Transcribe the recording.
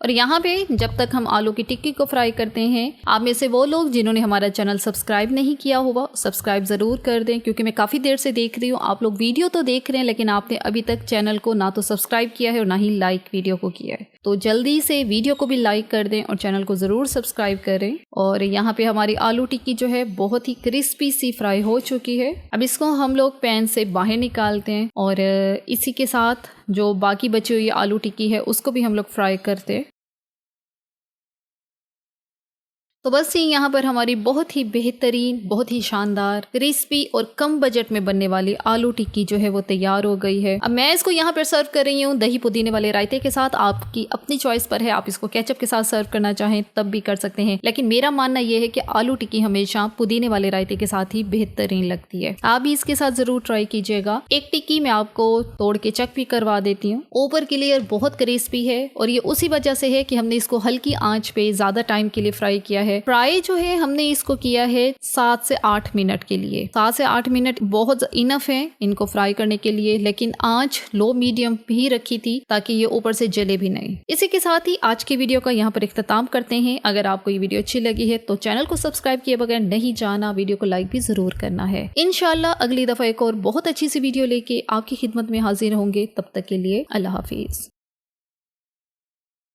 और यहाँ पे जब तक हम आलू की टिक्की को फ्राई करते हैं, आप में से वो लोग जिन्होंने हमारा चैनल सब्सक्राइब नहीं किया होगा, सब्सक्राइब ज़रूर कर दें, क्योंकि मैं काफ़ी देर से देख रही हूँ आप लोग वीडियो तो देख रहे हैं लेकिन आपने अभी तक चैनल को ना तो सब्सक्राइब किया है और ना ही लाइक वीडियो को किया है। तो जल्दी से वीडियो को भी लाइक कर दें और चैनल को ज़रूर सब्सक्राइब करें। और यहाँ पे हमारी आलू टिक्की जो है बहुत ही क्रिस्पी सी फ्राई हो चुकी है। अब इसको हम लोग पैन से बाहर निकालते हैं और इसी के साथ जो बाकी बची हुई आलू टिक्की है उसको भी हम लोग फ्राई करते हैं। तो बस ये यहाँ पर हमारी बहुत ही बेहतरीन, बहुत ही शानदार, क्रिस्पी और कम बजट में बनने वाली आलू टिक्की जो है वो तैयार हो गई है। अब मैं इसको यहाँ पर सर्व कर रही हूँ दही पुदीने वाले रायते के साथ। आपकी अपनी चॉइस पर है, आप इसको केचप के साथ सर्व करना चाहें तब भी कर सकते हैं, लेकिन मेरा मानना यह है कि आलू टिक्की हमेशा पुदीने वाले रायते के साथ ही बेहतरीन लगती है। आप भी इसके साथ जरूर ट्राई कीजिएगा। एक टिक्की मैं आपको तोड़ के चेक भी करवा देती हूँ। ऊपर की लेयर बहुत क्रिस्पी है और ये उसी वजह से है कि हमने इसको हल्की आंच पे ज्यादा टाइम के लिए फ्राई किया है। फ्राई जो है हमने इसको किया है 7 से 8 मिनट के लिए। 7 से 8 मिनट बहुत इनफ है इनको फ्राई करने के लिए, लेकिन आंच लो मीडियम ही रखी थी ताकि ये ऊपर से जले भी नहीं। इसी के साथ ही आज की वीडियो का यहाँ पर इख्तिताम करते हैं। अगर आपको ये वीडियो अच्छी लगी है तो चैनल को सब्सक्राइब किए बगैर नहीं जाना, वीडियो को लाइक भी जरूर करना है। इंशाल्लाह अगली दफा एक और बहुत अच्छी सी वीडियो लेके आपकी खिदमत में हाजिर होंगे। तब तक के लिए अल्लाह हाफिज।